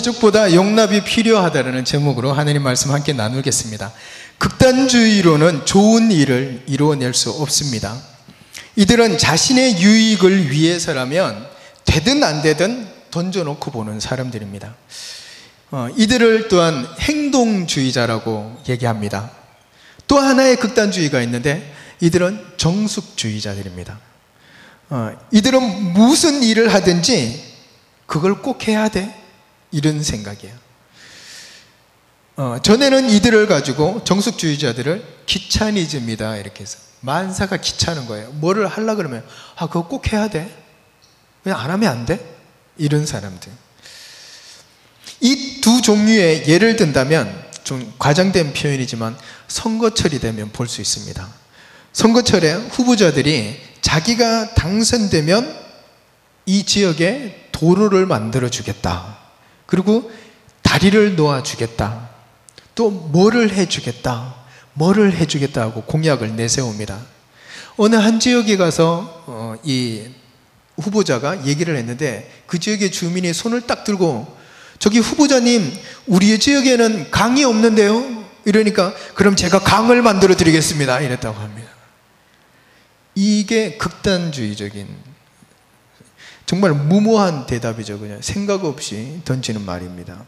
지적보다 용납이 필요하다는 제목으로 하나님 말씀 함께 나누겠습니다. 극단주의로는 좋은 일을 이루어낼 수 없습니다. 이들은 자신의 유익을 위해서라면 되든 안 되든 던져놓고 보는 사람들입니다. 이들을 또한 행동주의자라고 얘기합니다. 또 하나의 극단주의가 있는데 이들은 정숙주의자들입니다. 이들은 무슨 일을 하든지 그걸 꼭 해야 돼? 이런 생각이에요. 전에는 이들을 가지고 정숙주의자들을 귀차니즘이다 이렇게 해서 만사가 귀찮은 거예요. 뭐를 하려고 그러면 그거 꼭 해야 돼? 왜 안 하면 안 돼? 이런 사람들. 이 두 종류의 예를 든다면 좀 과장된 표현이지만 선거철이 되면 볼 수 있습니다. 선거철에 후보자들이 자기가 당선되면 이 지역에 도로를 만들어 주겠다. 그리고 다리를 놓아 주겠다. 또 뭐를 해 주겠다. 뭐를 해 주겠다 하고 공약을 내세웁니다. 어느 한 지역에 가서 이 후보자가 얘기를 했는데 그 지역의 주민이 손을 딱 들고 저기 후보자님 우리 지역에는 강이 없는데요? 이러니까 그럼 제가 강을 만들어 드리겠습니다 이랬다고 합니다. 이게 극단주의적인 정말 무모한 대답이죠. 그냥 생각 없이 던지는 말입니다.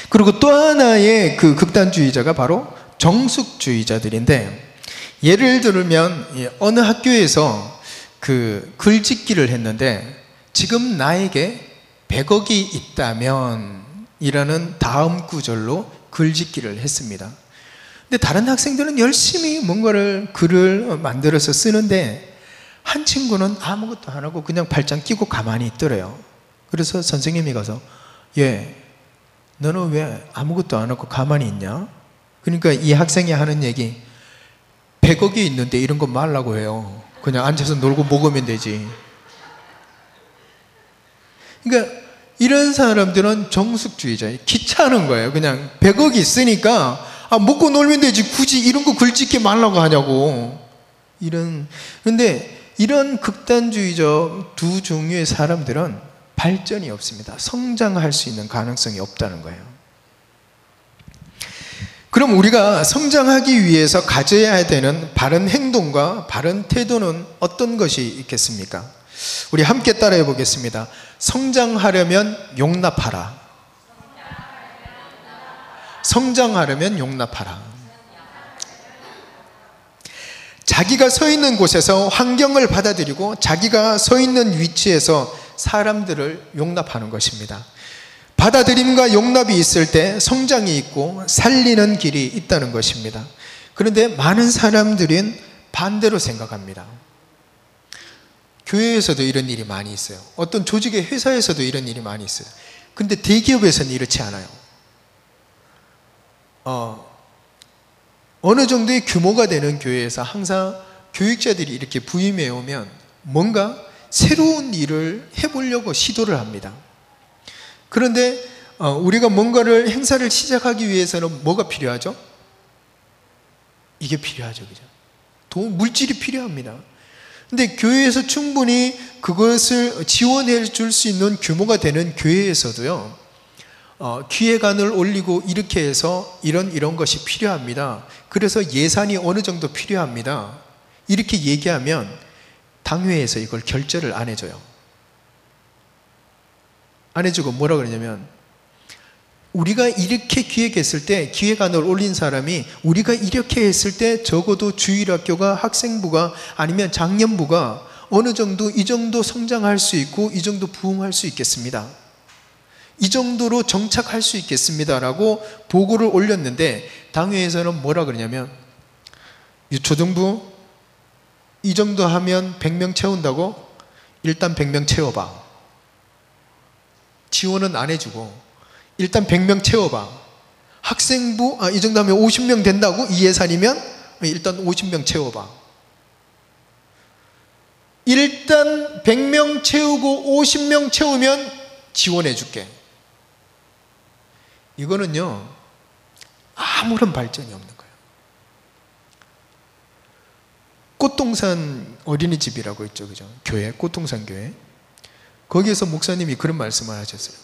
그리고 또 하나의 그 극단주의자가 바로 정숙주의자들인데 예를 들면 어느 학교에서 그 글짓기를 했는데 지금 나에게 100억이 있다면 이라는 다음 구절로 글짓기를 했습니다. 근데 다른 학생들은 열심히 뭔가를 글을 만들어서 쓰는데 한 친구는 아무것도 안 하고 그냥 발장 끼고 가만히 있더래요. 그래서 선생님이 가서 너는 왜 아무것도 안 하고 가만히 있냐? 그러니까 이 학생이 하는 얘기 100억이 있는데 이런 거 말라고 해요. 그냥 앉아서 놀고 먹으면 되지. 그러니까 이런 사람들은 정숙주의자예요. 귀찮은 거예요. 그냥 100억이 있으니까 먹고 놀면 되지 굳이 이런 거 글짓기 말라고 하냐고. 그런데 이런 극단주의적 두 종류의 사람들은 발전이 없습니다. 성장할 수 있는 가능성이 없다는 거예요. 그럼 우리가 성장하기 위해서 가져야 되는 바른 행동과 바른 태도는 어떤 것이 있겠습니까? 우리 함께 따라해 보겠습니다. 성장하려면 용납하라. 성장하려면 용납하라. 자기가 서 있는 곳에서 환경을 받아들이고 자기가 서 있는 위치에서 사람들을 용납하는 것입니다. 받아들임과 용납이 있을 때 성장이 있고 살리는 길이 있다는 것입니다. 그런데 많은 사람들은 반대로 생각합니다. 교회에서도 이런 일이 많이 있어요. 어떤 조직의 회사에서도 이런 일이 많이 있어요. 근데 대기업에서는 이렇지 않아요. 어느 정도의 규모가 되는 교회에서 항상 교육자들이 이렇게 부임해 오면 뭔가 새로운 일을 해보려고 시도를 합니다. 그런데 우리가 뭔가를 행사를 시작하기 위해서는 뭐가 필요하죠? 이게 필요하죠. 그죠? 물질이 필요합니다. 근데 교회에서 충분히 그것을 지원해 줄 수 있는 규모가 되는 교회에서도요, 기획안을 올리고 이렇게 해서 이런 것이 필요합니다. 그래서 예산이 어느 정도 필요합니다. 이렇게 얘기하면 당회에서 이걸 결재를 안 해줘요. 안 해주고 뭐라 그러냐면 우리가 이렇게 기획했을 때 기획안을 올린 사람이 우리가 이렇게 했을 때 적어도 주일학교가 학생부가 아니면 장년부가 어느 정도 이 정도 성장할 수 있고 이 정도 부흥할 수 있겠습니다. 이 정도로 정착할 수 있겠습니다 라고 보고를 올렸는데 당회에서는 뭐라 그러냐면 초등부 이 정도 하면 100명 채운다고? 일단 100명 채워봐. 지원은 안 해주고 일단 100명 채워봐. 학생부 이 정도 하면 50명 된다고? 이 예산이면 일단 50명 채워봐. 일단 100명 채우고 50명 채우면 지원해 줄게. 이거는요 아무런 발전이 없는 거예요. 꽃동산 어린이집이라고 있죠, 그죠? 교회, 꽃동산 교회. 거기에서 목사님이 그런 말씀을 하셨어요.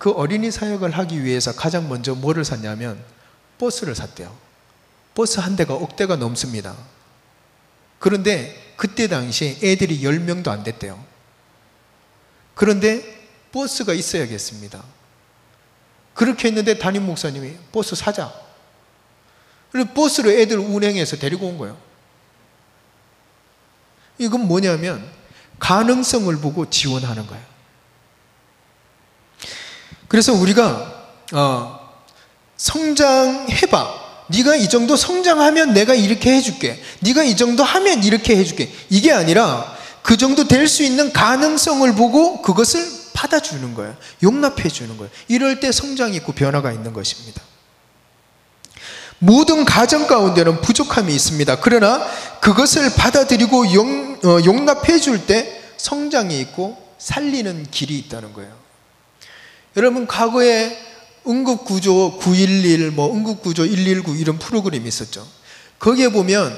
그 어린이 사역을 하기 위해서 가장 먼저 뭐를 샀냐면 버스를 샀대요. 버스 한 대가 억대가 넘습니다. 그런데 그때 당시 애들이 10명도 안 됐대요. 그런데 버스가 있어야겠습니다. 그렇게 했는데 담임 목사님이 버스 사자. 그리고 버스로 애들 운행해서 데리고 온 거예요. 이건 뭐냐면 가능성을 보고 지원하는 거예요. 그래서 우리가 성장해봐. 네가 이 정도 성장하면 내가 이렇게 해줄게. 네가 이 정도 하면 이렇게 해줄게. 이게 아니라 그 정도 될 수 있는 가능성을 보고 그것을 받아주는 거예요. 용납해 주는 거예요. 이럴 때 성장이 있고 변화가 있는 것입니다. 모든 가정 가운데는 부족함이 있습니다. 그러나 그것을 받아들이고 용납해 줄 때 성장이 있고 살리는 길이 있다는 거예요. 여러분, 과거에 응급구조 911, 응급구조 119 이런 프로그램이 있었죠. 거기에 보면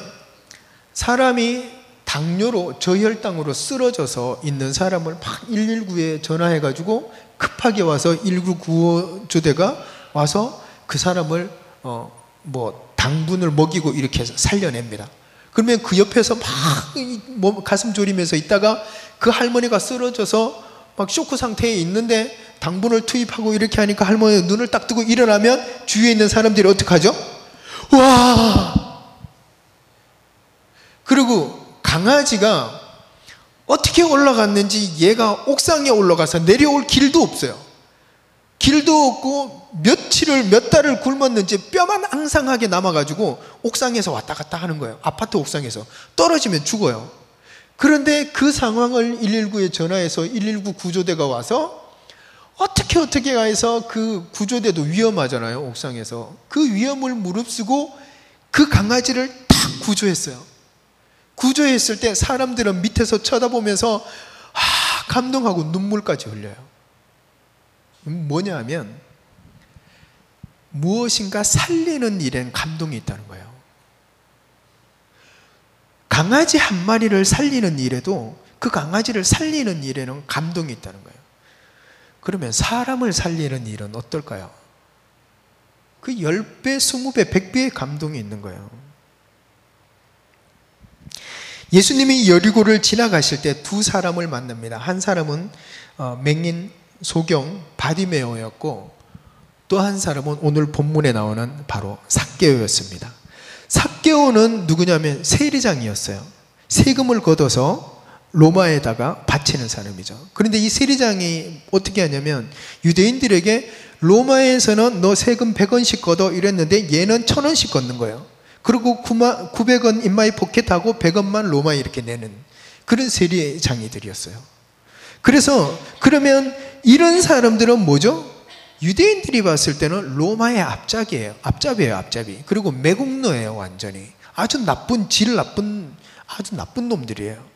사람이 당뇨로 저혈당으로 쓰러져서 있는 사람을 막 119에 전화해가지고 급하게 와서 119 구조대가 와서 그 사람을 당분을 먹이고 이렇게 해서 살려냅니다. 그러면 그 옆에서 막 가슴 졸이면서 있다가 그 할머니가 쓰러져서 막 쇼크 상태에 있는데 당분을 투입하고 이렇게 하니까 할머니 눈을 딱 뜨고 일어나면 주위에 있는 사람들이 어떻게 하죠? 와! 그리고 강아지가 어떻게 올라갔는지 얘가 옥상에 올라가서 내려올 길도 없어요. 길도 없고 몇 달을 굶었는지 뼈만 앙상하게 남아가지고 옥상에서 왔다 갔다 하는 거예요. 아파트 옥상에서. 떨어지면 죽어요. 그런데 그 상황을 119에 전화해서 119 구조대가 와서 어떻게 해서 그 구조대도 위험하잖아요. 옥상에서. 그 위험을 무릅쓰고 그 강아지를 딱 구조했어요. 구조했을 때 사람들은 밑에서 쳐다보면서 감동하고 눈물까지 흘려요. 뭐냐면 무엇인가 살리는 일엔 감동이 있다는 거예요. 강아지 한 마리를 살리는 일에도 그 강아지를 살리는 일에는 감동이 있다는 거예요. 그러면 사람을 살리는 일은 어떨까요? 그 10배, 20배, 100배의 감동이 있는 거예요. 예수님이 여리고를 지나가실 때 두 사람을 만납니다. 한 사람은 맹인 소경 바디메오였고 또 한 사람은 오늘 본문에 나오는 바로 삭개오였습니다. 삭개오는 누구냐면 세리장이었어요. 세금을 걷어서 로마에다가 바치는 사람이죠. 그런데 이 세리장이 어떻게 하냐면 유대인들에게 로마에서는 너 세금 100원씩 걷어 이랬는데 얘는 1000원씩 걷는 거예요. 그리고 900원 인마이 포켓하고 100원만 로마에 이렇게 내는 그런 세리장이들이었어요. 그래서 그러면 이런 사람들은 뭐죠? 유대인들이 봤을 때는 로마의 앞잡이에요. 앞잡이. 그리고 매국노예요. 완전히 아주 나쁜 놈들이에요.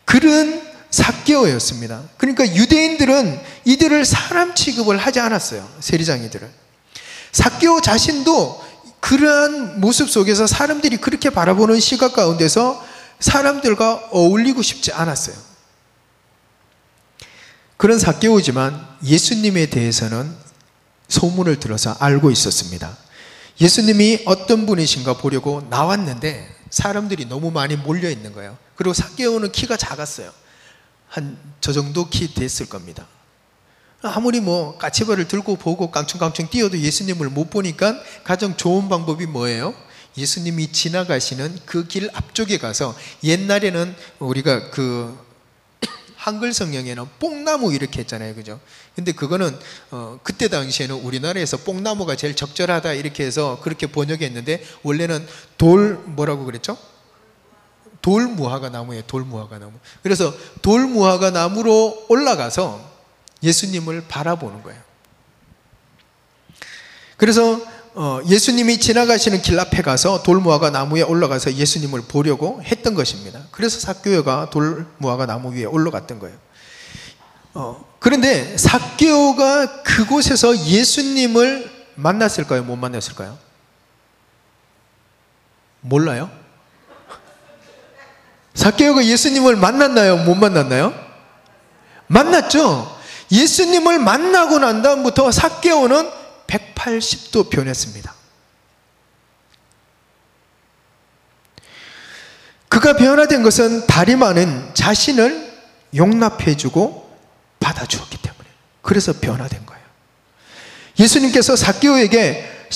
그런 삭개오였습니다. 그러니까 유대인들은 이들을 사람 취급을 하지 않았어요. 세리장이들을. 삭개오 자신도 그러한 모습 속에서 사람들이 그렇게 바라보는 시각 가운데서 사람들과 어울리고 싶지 않았어요. 그런 삭개오지만 예수님에 대해서는 소문을 들어서 알고 있었습니다. 예수님이 어떤 분이신가 보려고 나왔는데 사람들이 너무 많이 몰려 있는 거예요. 그리고 삭개오는 키가 작았어요. 한 저 정도 키 됐을 겁니다. 아무리 까치발을 들고 보고 깡충깡충 뛰어도 예수님을 못 보니까 가장 좋은 방법이 뭐예요? 예수님이 지나가시는 그 길 앞쪽에 가서, 옛날에는 우리가 그 한글 성경에는 뽕나무 이렇게 했잖아요. 그죠? 근데 그거는 그때 당시에는 우리나라에서 뽕나무가 제일 적절하다 이렇게 해서 그렇게 번역했는데, 원래는 뭐라고 그랬죠? 돌무화과 나무예요. 돌무화과 나무. 그래서 돌무화과 나무로 올라가서 예수님을 바라보는 거예요. 그래서 예수님이 지나가시는 길 앞에 가서 돌무화과 나무에 올라가서 예수님을 보려고 했던 것입니다. 그래서 삭개오가 돌무화과 나무 위에 올라갔던 거예요. 그런데 삭개오가 그곳에서 예수님을 만났을까요? 못 만났을까요? 몰라요? 삭개오가 예수님을 만났나요? 못 만났나요? 만났죠? 예수님을 만나고 난 다음부터 삭개오는 180도 변했습니다. 그가 변화된 것은 다리 많은 자신을 용납해주고 받아주었기 때문에, 그래서 변화된 거예요. 예수님께서 삭개오에게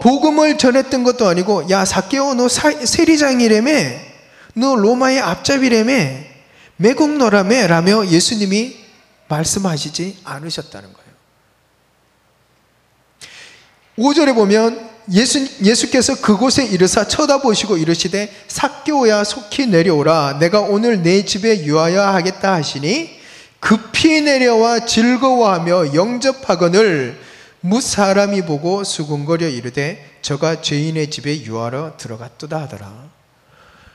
복음을 전했던 것도 아니고, 야 삭개오, 너 세리장이라며, 너 로마의 앞잡이라며, 매국노라며 라며 예수님이 말씀하시지 않으셨다는 거예요. 5절에 보면 예수께서 그곳에 이르사 쳐다보시고 이르시되 삭개오야 속히 내려오라, 내가 오늘 내 집에 유하여 하겠다 하시니 급히 내려와 즐거워하며 영접하거늘 무사람이 보고 수군거려 이르되 저가 죄인의 집에 유하러 들어갔도다 하더라.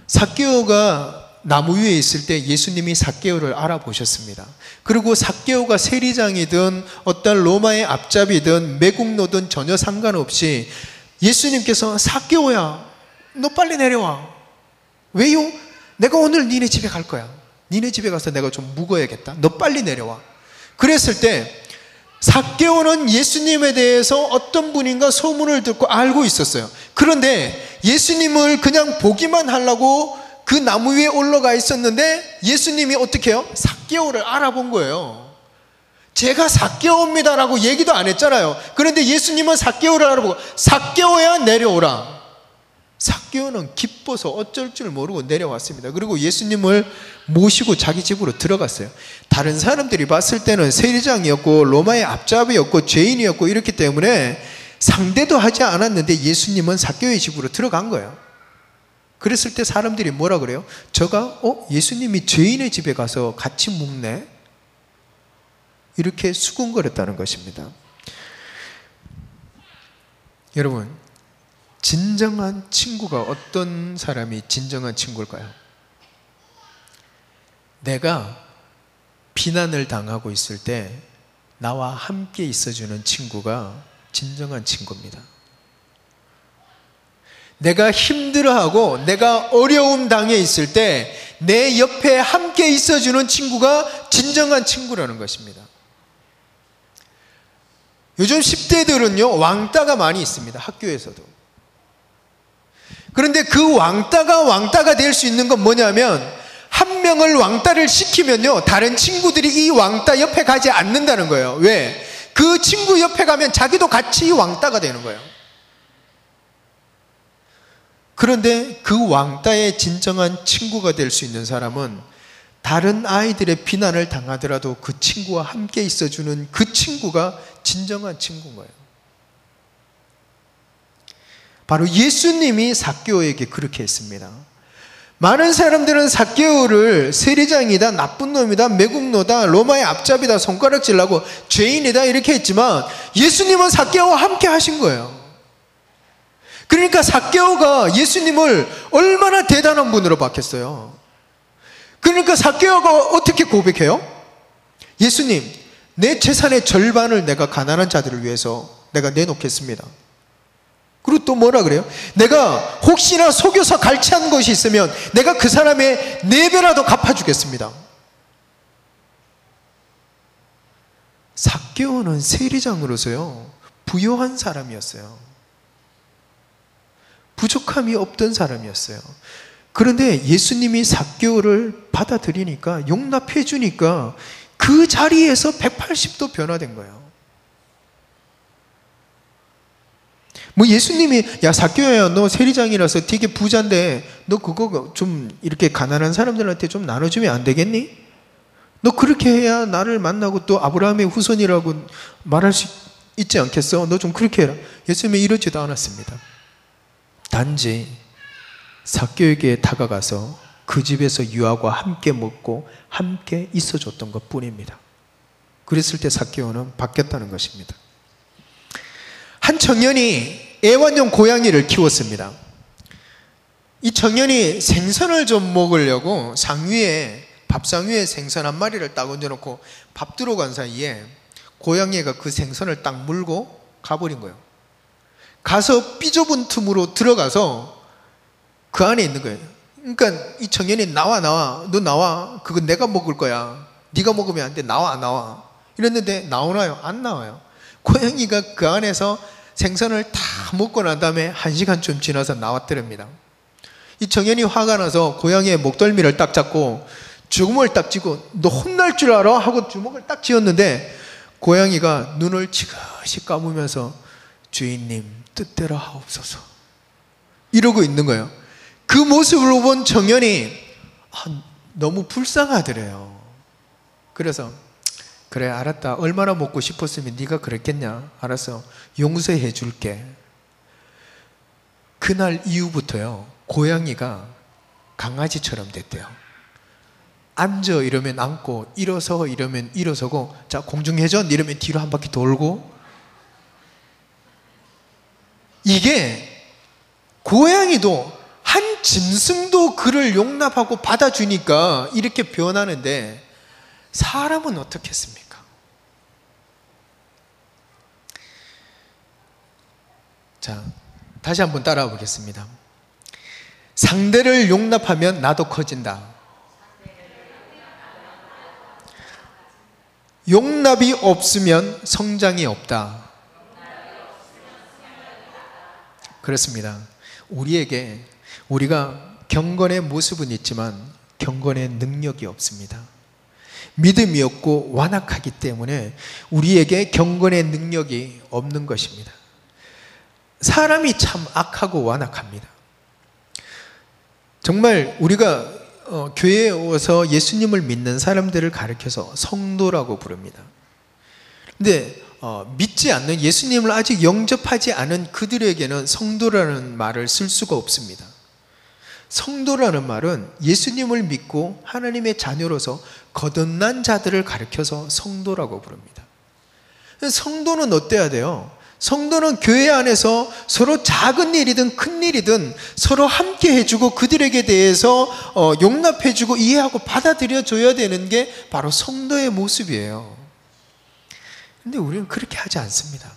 삭개오가 나무 위에 있을 때 예수님이 삭개오를 알아보셨습니다. 그리고 삭개오가 세리장이든 어떤 로마의 앞잡이든 매국노든 전혀 상관없이 예수님께서 삭개오야, 너 빨리 내려와. 왜요? 내가 오늘 니네 집에 갈 거야. 니네 집에 가서 내가 좀 묵어야겠다. 너 빨리 내려와. 그랬을 때 삭개오는 예수님에 대해서 어떤 분인가 소문을 듣고 알고 있었어요. 그런데 예수님을 그냥 보기만 하려고 그 나무 위에 올라가 있었는데 예수님이 어떻게 해요? 삭개오를 알아본 거예요. 제가 삭개오입니다라고 얘기도 안 했잖아요. 그런데 예수님은 삭개오를 알아보고 삭개오야 내려오라. 삭개오는 기뻐서 어쩔 줄 모르고 내려왔습니다. 그리고 예수님을 모시고 자기 집으로 들어갔어요. 다른 사람들이 봤을 때는 세리장이었고 로마의 앞잡이였고 죄인이었고 이렇기 때문에 상대도 하지 않았는데 예수님은 삭개오의 집으로 들어간 거예요. 그랬을 때 사람들이 뭐라 그래요? 저가 예수님이 죄인의 집에 가서 같이 묵네? 이렇게 수군거렸다는 것입니다. 여러분, 진정한 친구가 어떤 사람이 진정한 친구일까요? 내가 비난을 당하고 있을 때 나와 함께 있어주는 친구가 진정한 친구입니다. 내가 힘들어하고 내가 어려움 당해 있을 때 내 옆에 함께 있어주는 친구가 진정한 친구라는 것입니다. 요즘 10대들은요 왕따가 많이 있습니다. 학교에서도. 그런데 그 왕따가 될 수 있는 건 뭐냐면, 한 명을 왕따를 시키면요 다른 친구들이 이 왕따 옆에 가지 않는다는 거예요. 왜? 그 친구 옆에 가면 자기도 같이 왕따가 되는 거예요. 그런데 그 왕따의 진정한 친구가 될 수 있는 사람은 다른 아이들의 비난을 당하더라도 그 친구와 함께 있어주는 그 친구가 진정한 친구인 거예요. 바로 예수님이 삭개오에게 그렇게 했습니다. 많은 사람들은 삭개오를 세리장이다, 나쁜 놈이다, 매국노다, 로마의 앞잡이다, 손가락질하고 죄인이다 이렇게 했지만 예수님은 삭개오와 함께 하신 거예요. 그러니까 삭개오가 예수님을 얼마나 대단한 분으로 봤겠어요. 그러니까 삭개오가 어떻게 고백해요? 예수님, 내 재산의 절반을 내가 가난한 자들을 위해서 내가 내놓겠습니다. 그리고 또 뭐라 그래요? 내가 혹시나 속여서 갈취한 것이 있으면 내가 그 사람의 4배라도 갚아주겠습니다. 삭개오는 세리장으로서요 부유한 사람이었어요. 부족함이 없던 사람이었어요. 그런데 예수님이 삭개오를 받아들이니까, 용납해 주니까 그 자리에서 180도 변화된 거예요. 뭐 예수님이 야 삭개오야, 너 세리장이라서 되게 부자인데 너 그거 좀 이렇게 가난한 사람들한테 좀 나눠주면 안 되겠니? 너 그렇게 해야 나를 만나고 또 아브라함의 후손이라고 말할 수 있지 않겠어? 너 좀 그렇게 해라. 예수님이 이러지도 않았습니다. 단지 삭개오에게 다가가서 그 집에서 유하고 함께 먹고 함께 있어줬던 것 뿐입니다. 그랬을 때 삭개오는 바뀌었다는 것입니다. 한 청년이 애완용 고양이를 키웠습니다. 이 청년이 생선을 좀 먹으려고 밥상 위에 생선 한 마리를 딱 얹어놓고 밥 들어간 사이에 고양이가 그 생선을 딱 물고 가버린 거예요. 가서 삐좁은 틈으로 들어가서 그 안에 있는 거예요. 그러니까 이 청년이 나와 너 나와, 그거 내가 먹을 거야, 네가 먹으면 안 돼, 나와. 이랬는데 나오나요? 안 나와요. 고양이가 그 안에서 생선을 다 먹고 난 다음에 1시간쯤 지나서 나왔더랍니다. 이 청년이 화가 나서 고양이의 목덜미를 딱 잡고 주먹을 딱 쥐고 너 혼날 줄 알아? 하고 주먹을 딱 쥐었는데 고양이가 눈을 지그시 감으면서 주인님 뜻대로 하옵소서 이러고 있는 거예요. 그 모습을 본 청년이 너무 불쌍하더래요. 그래서 그래 알았다. 얼마나 먹고 싶었으면 네가 그랬겠냐. 알았어. 용서해 줄게. 그날 이후부터요. 고양이가 강아지처럼 됐대요. 앉아 이러면 앉고 일어서 이러면 일어서고 자 공중회전 이러면 뒤로 한 바퀴 돌고. 이게 고양이도 한 짐승도 그를 용납하고 받아주니까 이렇게 변하는데 사람은 어떻겠습니까? 자, 다시 한번 따라와 보겠습니다. 상대를 용납하면 나도 커진다. 용납이 없으면 성장이 없다. 그렇습니다. 우리가 경건의 모습은 있지만 경건의 능력이 없습니다. 믿음이 없고 완악하기 때문에 우리에게 경건의 능력이 없는 것입니다. 사람이 참 악하고 완악합니다. 정말 우리가 교회에 와서 예수님을 믿는 사람들을 가리켜서 성도라고 부릅니다. 근데 믿지 않는, 예수님을 아직 영접하지 않은 그들에게는 성도라는 말을 쓸 수가 없습니다. 성도라는 말은 예수님을 믿고 하나님의 자녀로서 거듭난 자들을 가리켜서 성도라고 부릅니다. 성도는 어때야 돼요? 성도는 교회 안에서 서로 작은 일이든 큰 일이든 서로 함께 해주고 그들에게 대해서 용납해주고 이해하고 받아들여 줘야 되는 게 바로 성도의 모습이에요. 근데 우리는 그렇게 하지 않습니다.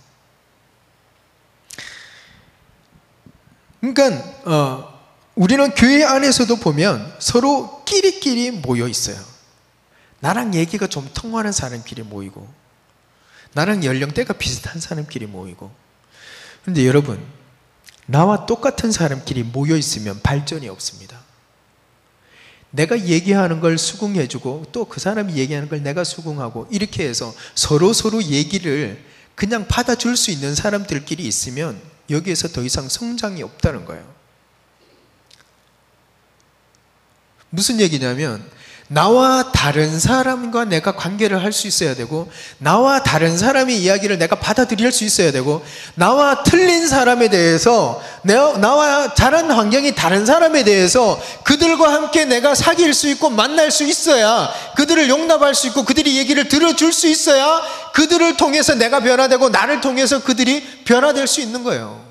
그러니까 우리는 교회 안에서도 보면 서로 끼리끼리 모여 있어요. 나랑 얘기가 좀 통하는 사람끼리 모이고 나랑 연령대가 비슷한 사람끼리 모이고. 그런데 여러분, 나와 똑같은 사람끼리 모여 있으면 발전이 없습니다. 내가 얘기하는 걸 수긍해주고 또 그 사람이 얘기하는 걸 내가 수긍하고 이렇게 해서 서로 얘기를 그냥 받아줄 수 있는 사람들끼리 있으면 여기에서 더 이상 성장이 없다는 거예요. 무슨 얘기냐면 나와 다른 사람과 내가 관계를 할 수 있어야 되고 나와 다른 사람의 이야기를 내가 받아들일 수 있어야 되고 나와 틀린 사람에 대해서 나와 자란 환경이 다른 사람에 대해서 그들과 함께 내가 사귈 수 있고 만날 수 있어야 그들을 용납할 수 있고 그들이 얘기를 들어줄 수 있어야 그들을 통해서 내가 변화되고 나를 통해서 그들이 변화될 수 있는 거예요.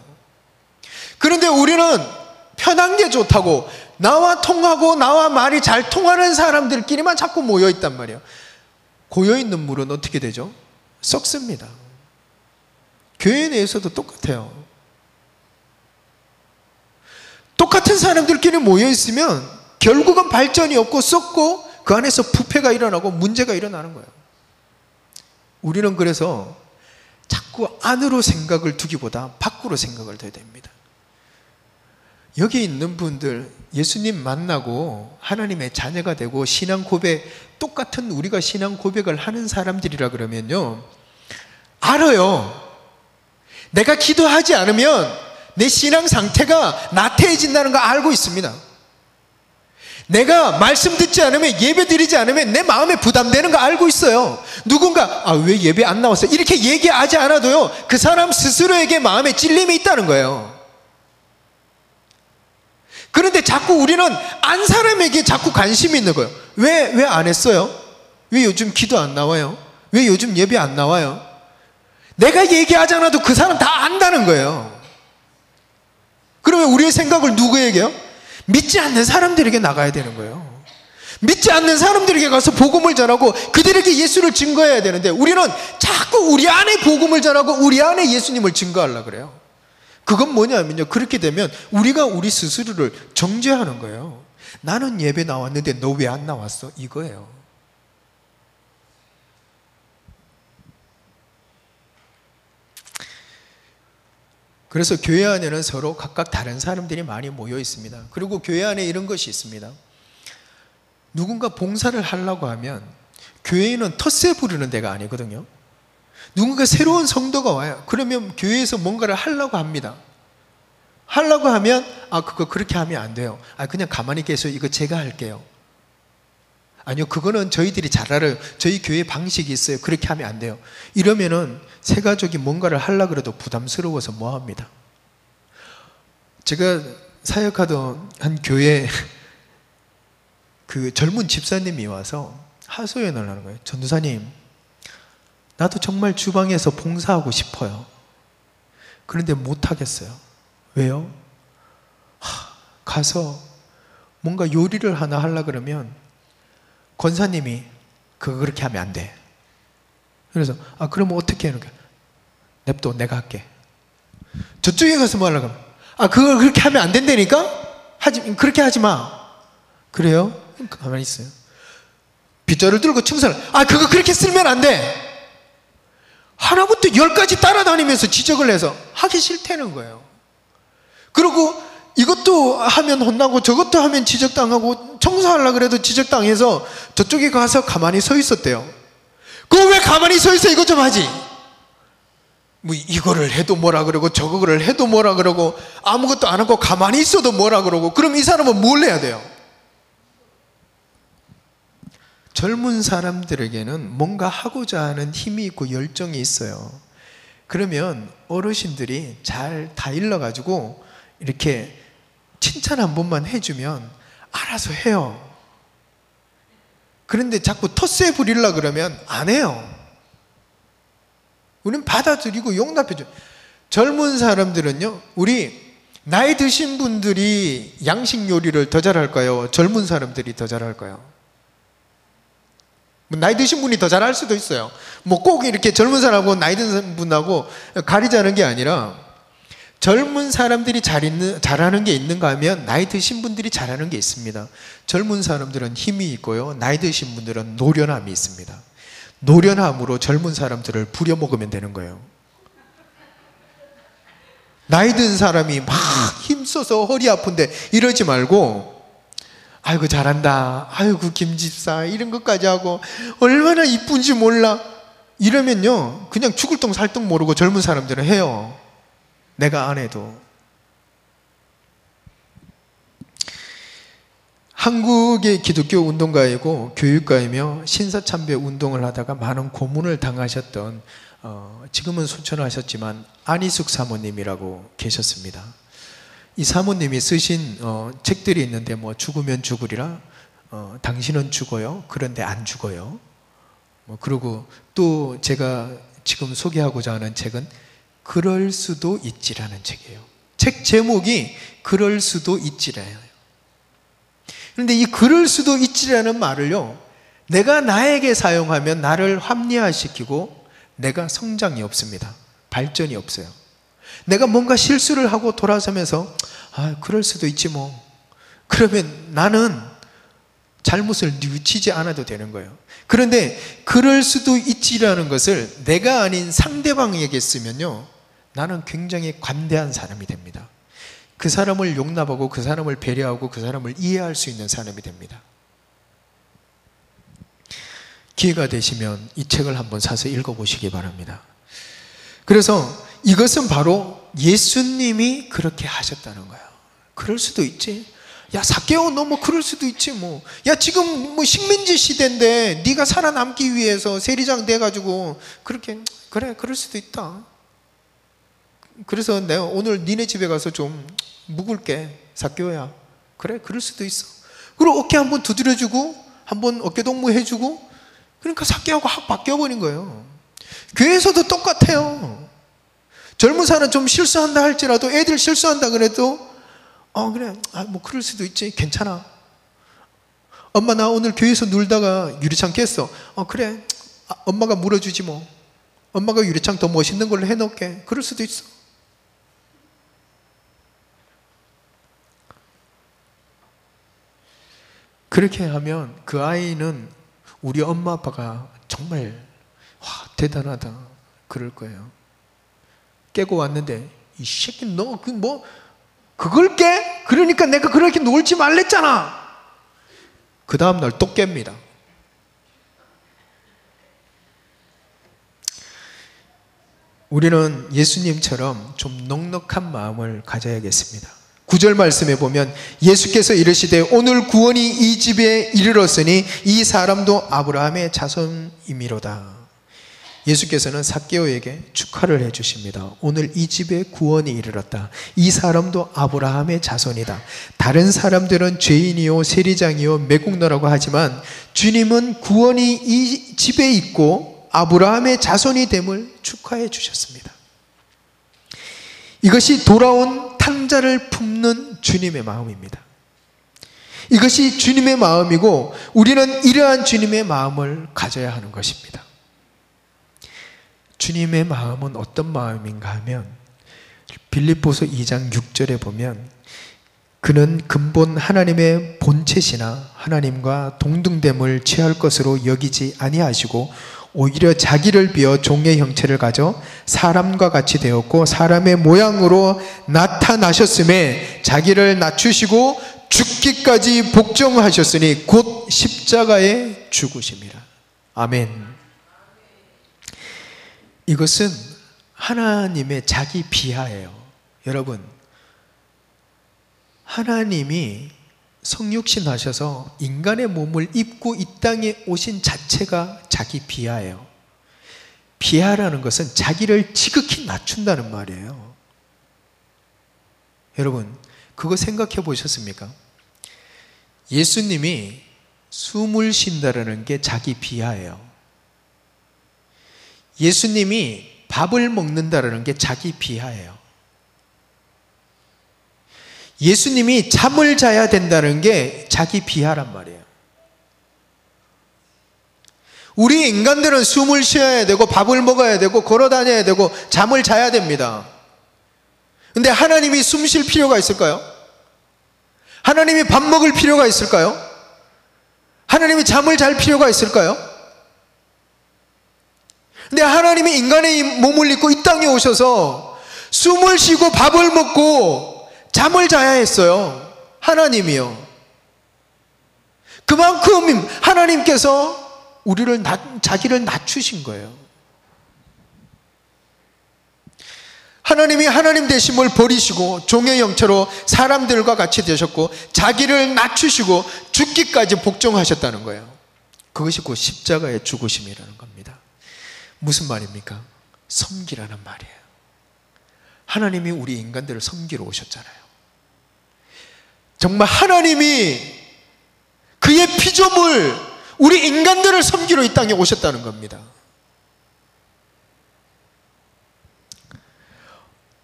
그런데 우리는 편한 게 좋다고 나와 통하고 나와 말이 잘 통하는 사람들끼리만 자꾸 모여있단 말이에요. 고여있는 물은 어떻게 되죠? 썩습니다. 교회 내에서도 똑같아요. 똑같은 사람들끼리 모여있으면 결국은 발전이 없고 썩고 그 안에서 부패가 일어나고 문제가 일어나는 거예요. 우리는 그래서 자꾸 안으로 생각을 두기보다 밖으로 생각을 둬야 됩니다. 여기 있는 분들 예수님 만나고 하나님의 자녀가 되고 신앙 고백, 똑같은 우리가 신앙 고백을 하는 사람들이라 그러면요, 알아요. 내가 기도하지 않으면 내 신앙 상태가 나태해진다는 거 알고 있습니다. 내가 말씀 듣지 않으면, 예배 드리지 않으면 내 마음에 부담되는 거 알고 있어요. 누군가 왜 예배 안 나왔어? 이렇게 얘기하지 않아도요, 그 사람 스스로에게 마음에 찔림이 있다는 거예요. 그런데 자꾸 우리는 안 사람에게 자꾸 관심이 있는 거예요. 왜 안 했어요? 왜 요즘 기도 안 나와요? 왜 요즘 예배 안 나와요? 내가 얘기하지 않아도 그 사람 다 안다는 거예요. 그러면 우리의 생각을 누구에게요? 믿지 않는 사람들에게 나가야 되는 거예요. 믿지 않는 사람들에게 가서 복음을 전하고 그들에게 예수를 증거해야 되는데 우리는 자꾸 우리 안에 복음을 전하고 우리 안에 예수님을 증거하려고 그래요. 그건 뭐냐면요, 그렇게 되면 우리가 우리 스스로를 정죄하는 거예요. 나는 예배 나왔는데 너 왜 안 나왔어? 이거예요. 그래서 교회 안에는 서로 각각 다른 사람들이 많이 모여 있습니다. 그리고 교회 안에 이런 것이 있습니다. 누군가 봉사를 하려고 하면 교회는 텃세 부르는 데가 아니거든요. 누군가 새로운 성도가 와요. 그러면 교회에서 뭔가를 하려고 합니다. 하려고 하면 그거 그렇게 하면 안 돼요. 그냥 가만히 계세요. 이거 제가 할게요. 아니요, 그거는 저희들이 잘 알아요. 저희 교회 방식이 있어요. 그렇게 하면 안 돼요. 이러면은 새 가족이 뭔가를 하려고 해도 부담스러워서 뭐 합니다. 제가 사역하던 한 교회 그 젊은 집사님이 와서 하소연을 하는 거예요. 전도사님, 나도 정말 주방에서 봉사하고 싶어요. 그런데 못하겠어요. 왜요? 가서 뭔가 요리를 하나 하려고 그러면 권사님이 그거 그렇게 하면 안 돼. 그래서 그럼 어떻게 하는 거야? 냅둬, 내가 할게. 저쪽에 가서 뭐 하려고 하면 그걸 그렇게 하면 안 된다니까? 그렇게 하지 마. 그래요? 가만히 있어요. 빗자루를 들고 청소를 그거 그렇게 쓰면 안 돼. 하나부터 10까지 따라다니면서 지적을 해서 하기 싫다는 거예요. 그리고 이것도 하면 혼나고 저것도 하면 지적당하고 청소하려고 그래도 지적당해서 저쪽에 가서 가만히 서 있었대요. 그거 왜 가만히 서 있어? 이거 좀 하지. 뭐 이거를 해도 뭐라 그러고 저거를 해도 뭐라 그러고 아무것도 안 하고 가만히 있어도 뭐라 그러고, 그럼 이 사람은 뭘 해야 돼요? 젊은 사람들에게는 뭔가 하고자 하는 힘이 있고 열정이 있어요. 그러면 어르신들이 잘 다 일러가지고 이렇게 칭찬 한 번만 해주면 알아서 해요. 그런데 자꾸 텃세 부리려고 그러면 안 해요. 우리는 받아들이고 용납해줘요. 젊은 사람들은요, 우리 나이 드신 분들이 양식 요리를 더 잘할까요? 젊은 사람들이 더 잘할까요? 나이 드신 분이 더 잘할 수도 있어요. 뭐 꼭 이렇게 젊은 사람하고 나이 든 분하고 가리자는 게 아니라, 젊은 사람들이 잘하는 게 있는가 하면 나이 드신 분들이 잘하는 게 있습니다. 젊은 사람들은 힘이 있고요, 나이 드신 분들은 노련함이 있습니다. 노련함으로 젊은 사람들을 부려먹으면 되는 거예요. 나이 든 사람이 막 힘써서 허리 아픈데 이러지 말고, 아이고 잘한다, 아이고 김집사 이런 것까지 하고 얼마나 이쁜지 몰라, 이러면요 그냥 죽을 똥 살 똥 모르고 젊은 사람들은 해요. 내가 안 해도. 한국의 기독교 운동가이고 교육가이며 신사참배 운동을 하다가 많은 고문을 당하셨던 지금은 소천하셨지만 안희숙 사모님이라고 계셨습니다. 이 사모님이 쓰신 책들이 있는데, 뭐 죽으면 죽으리라, 당신은 죽어요, 그런데 안 죽어요. 그리고 또 제가 지금 소개하고자 하는 책은 그럴 수도 있지라는 책이에요. 책 제목이 그럴 수도 있지라요. 그런데 이 그럴 수도 있지라는 말을요, 내가 나에게 사용하면 나를 합리화시키고 내가 성장이 없습니다. 발전이 없어요. 내가 뭔가 실수를 하고 돌아서면서 그럴 수도 있지 뭐, 그러면 나는 잘못을 뉘우치지 않아도 되는 거예요. 그런데 그럴 수도 있지라는 것을 내가 아닌 상대방에게 쓰면요, 나는 굉장히 관대한 사람이 됩니다. 그 사람을 용납하고 그 사람을 배려하고 그 사람을 이해할 수 있는 사람이 됩니다. 기회가 되시면 이 책을 한번 사서 읽어보시기 바랍니다. 그래서 이것은 바로 예수님이 그렇게 하셨다는 거예요. 그럴 수도 있지. 야 삭개오, 너 뭐 그럴 수도 있지 뭐. 야 지금 뭐 식민지 시대인데 네가 살아남기 위해서 세리장 돼가지고 그렇게, 그래 그럴 수도 있다. 그래서 내가 오늘 니네 집에 가서 좀 묵을게 삭개오야. 그래 그럴 수도 있어. 그리고 어깨 한번 두드려주고 한번 어깨 동무 해주고, 그러니까 삭개오가 확 바뀌어버린 거예요. 교회에서도 똑같아요. 젊은 사람 좀 실수한다 할지라도, 애들 실수한다 그래도 그래 뭐 그럴 수도 있지, 괜찮아. 엄마 나 오늘 교회에서 놀다가 유리창 깼어. 그래 엄마가 물어주지 뭐. 엄마가 유리창 더 멋있는 걸로 해놓을게. 그럴 수도 있어. 그렇게 하면 그 아이는 우리 엄마 아빠가 정말 대단하다 그럴 거예요. 깨고 왔는데 이 새끼 너 그걸 깨? 그러니까 내가 그렇게 놀지 말랬잖아. 그 다음날 또 깹니다. 우리는 예수님처럼 좀 넉넉한 마음을 가져야겠습니다. 9절 말씀에 보면 예수께서 이르시되 오늘 구원이 이 집에 이르렀으니 이 사람도 아브라함의 자손이미로다. 예수께서는 삭개오에게 축하를 해주십니다. 오늘 이 집에 구원이 이르렀다. 이 사람도 아브라함의 자손이다. 다른 사람들은 죄인이요 세리장이요 매국노라고 하지만 주님은 구원이 이 집에 있고 아브라함의 자손이 됨을 축하해 주셨습니다. 이것이 돌아온 탕자를 품는 주님의 마음입니다. 이것이 주님의 마음이고 우리는 이러한 주님의 마음을 가져야 하는 것입니다. 주님의 마음은 어떤 마음인가 하면 빌립보서 2장 6절에 보면 그는 근본 하나님의 본체시나 하나님과 동등됨을 취할 것으로 여기지 아니하시고 오히려 자기를 비어 종의 형체를 가져 사람과 같이 되었고 사람의 모양으로 나타나셨음에 자기를 낮추시고 죽기까지 복종하셨으니 곧 십자가에 죽으심이라. 아멘. 이것은 하나님의 자기 비하예요. 여러분, 하나님이 성육신 하셔서 인간의 몸을 입고 이 땅에 오신 자체가 자기 비하예요. 비하라는 것은 자기를 지극히 낮춘다는 말이에요. 여러분, 그거 생각해 보셨습니까? 예수님이 숨을 쉰다는 게 자기 비하예요. 예수님이 밥을 먹는다는 게 자기 비하예요. 예수님이 잠을 자야 된다는 게 자기 비하란 말이에요. 우리 인간들은 숨을 쉬어야 되고 밥을 먹어야 되고 걸어 다녀야 되고 잠을 자야 됩니다. 근데 하나님이 숨 쉴 필요가 있을까요? 하나님이 밥 먹을 필요가 있을까요? 하나님이 잠을 잘 필요가 있을까요? 근데 하나님이 인간의 몸을 입고 이 땅에 오셔서 숨을 쉬고 밥을 먹고 잠을 자야 했어요. 하나님이요. 그만큼 하나님께서 자기를 낮추신 거예요. 하나님이 하나님 되심을 버리시고 종의 형체로 사람들과 같이 되셨고 자기를 낮추시고 죽기까지 복종하셨다는 거예요. 그것이 곧 십자가의 죽으심이라는 겁니다. 무슨 말입니까? 섬기라는 말이에요. 하나님이 우리 인간들을 섬기러 오셨잖아요. 정말 하나님이 그의 피조물 우리 인간들을 섬기러 이 땅에 오셨다는 겁니다.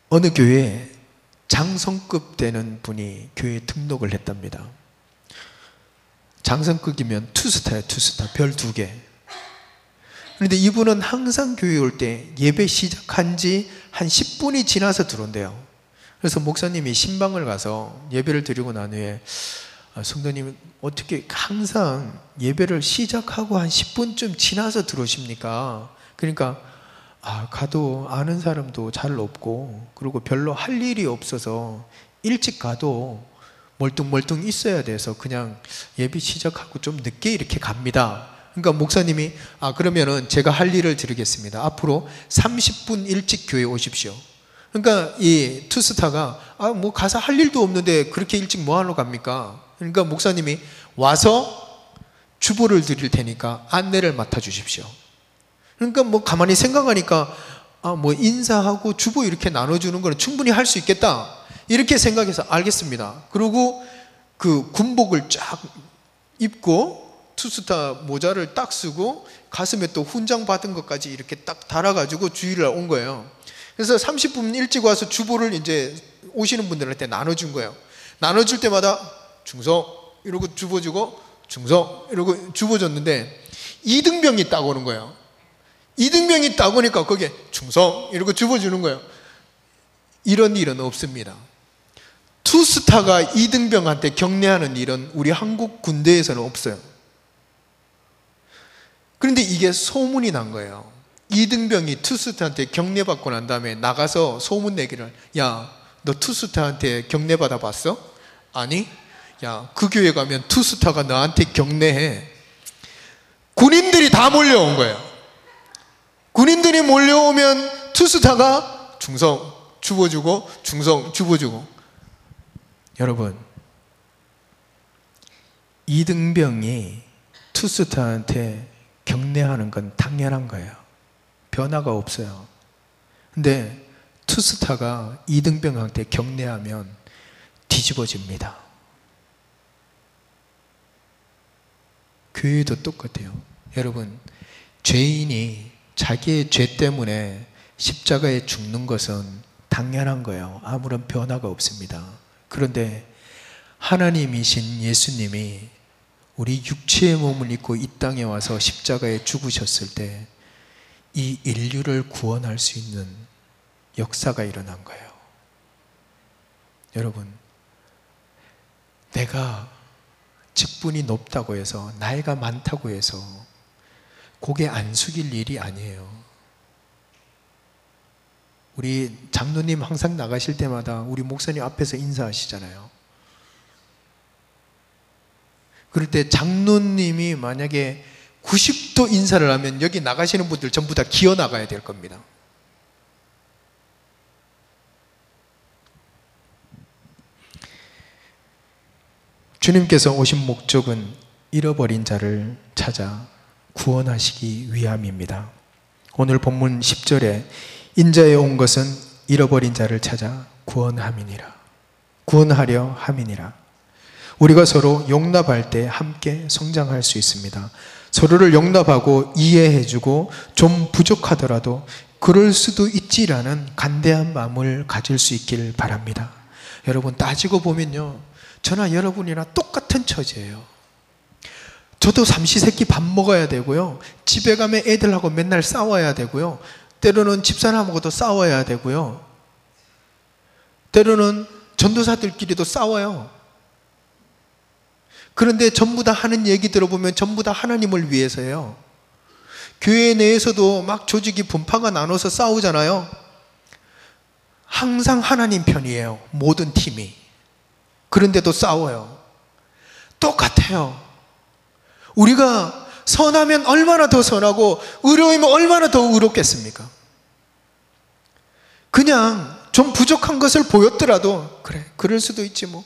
어느 교회에 장성급 되는 분이 교회에 등록을 했답니다. 장성급이면 투스타예요. 투스타. 별 2개. 그런데 이분은 항상 교회에 올 때 예배 시작한 지 한 10분이 지나서 들어온대요. 그래서 목사님이 신방을 가서 예배를 드리고 난 후에 성도님 어떻게 항상 예배를 시작하고 한 10분쯤 지나서 들어오십니까? 그러니까 가도 아는 사람도 잘 없고 그리고 별로 할 일이 없어서 일찍 가도 멀뚱멀뚱 있어야 돼서 그냥 예배 시작하고 좀 늦게 이렇게 갑니다. 그러니까 목사님이 그러면은 제가 할 일을 드리겠습니다. 앞으로 30분 일찍 교회에 오십시오. 그러니까 이 투스타가 뭐 가서 할 일도 없는데 그렇게 일찍 뭐하러 갑니까? 그러니까 목사님이 와서 주보를 드릴 테니까 안내를 맡아 주십시오. 그러니까 뭐 가만히 생각하니까 뭐 인사하고 주보 이렇게 나눠주는 거는 충분히 할 수 있겠다 이렇게 생각해서 알겠습니다. 그리고 그 군복을 쫙 입고 투스타 모자를 딱 쓰고 가슴에 또 훈장 받은 것까지 이렇게 딱 달아가지고 주일날 온 거예요. 그래서 30분 일찍 와서 주보를 이제 오시는 분들한테 나눠준 거예요. 나눠줄 때마다 중성 이러고 주보 주고 중성 이러고 주보 줬는데 이등병이 딱 오는 거예요. 이등병이 딱 오니까 거기에 중성 이러고 주보 주는 거예요. 이런 일은 없습니다. 투스타가 이등병한테 격려하는 일은 우리 한국 군대에서는 없어요. 그런데 이게 소문이 난 거예요. 이등병이 투스타한테 격려받고 난 다음에 나가서 소문내기를, 야, 너 투스타한테 격려받아 봤어? 아니? 야, 그 교회 가면 투스타가 너한테 격려해. 군인들이 다 몰려온 거예요. 군인들이 몰려오면 투스타가 중성 주워주고 중성 주워주고. 여러분, 이등병이 투스타한테 격려하는 건 당연한 거예요. 변화가 없어요. 근데 투스타가 이등병한테 격려하면 뒤집어집니다. 교회도 똑같아요. 여러분, 죄인이 자기의 죄 때문에 십자가에 죽는 것은 당연한 거예요. 아무런 변화가 없습니다. 그런데 하나님이신 예수님이 우리 육체의 몸을 입고 이 땅에 와서 십자가에 죽으셨을 때 이 인류를 구원할 수 있는 역사가 일어난 거예요. 여러분, 내가 직분이 높다고 해서, 나이가 많다고 해서 고개 안 숙일 일이 아니에요. 우리 장로님 항상 나가실 때마다 우리 목사님 앞에서 인사하시잖아요. 그럴 때 장로님이 만약에 90도 인사를 하면 여기 나가시는 분들 전부 다 기어 나가야 될 겁니다. 주님께서 오신 목적은 잃어버린 자를 찾아 구원하시기 위함입니다. 오늘 본문 10절에 인자에 온 것은 잃어버린 자를 찾아 구원하려 함이니라. 우리가 서로 용납할 때 함께 성장할 수 있습니다. 서로를 용납하고 이해해주고 좀 부족하더라도 그럴 수도 있지라는 간대한 마음을 가질 수 있길 바랍니다. 여러분, 따지고 보면요, 저나 여러분이나 똑같은 처지예요. 저도 삼시세끼 밥 먹어야 되고요, 집에 가면 애들하고 맨날 싸워야 되고요, 때로는 집사람하고도 싸워야 되고요, 때로는 전도사들끼리도 싸워요. 그런데 전부 다 하는 얘기 들어보면 전부 다 하나님을 위해서예요. 교회 내에서도 막 조직이 분파가 나눠서 싸우잖아요. 항상 하나님 편이에요, 모든 팀이. 그런데도 싸워요. 똑같아요. 우리가 선하면 얼마나 더 선하고 의로우면 얼마나 더 의롭겠습니까? 그냥 좀 부족한 것을 보였더라도 그래, 그럴 수도 있지 뭐.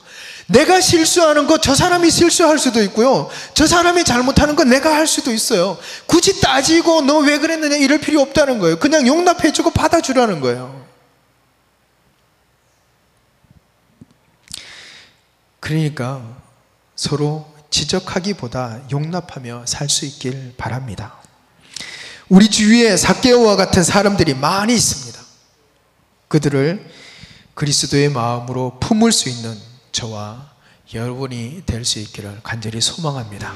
내가 실수하는 거 저 사람이 실수할 수도 있고요, 저 사람이 잘못하는 거 내가 할 수도 있어요. 굳이 따지고 너 왜 그랬느냐 이럴 필요 없다는 거예요. 그냥 용납해주고 받아주라는 거예요. 그러니까 서로 지적하기보다 용납하며 살 수 있길 바랍니다. 우리 주위에 삭개오와 같은 사람들이 많이 있습니다. 그들을 그리스도의 마음으로 품을 수 있는 저와 여러분이 될 수 있기를 간절히 소망합니다.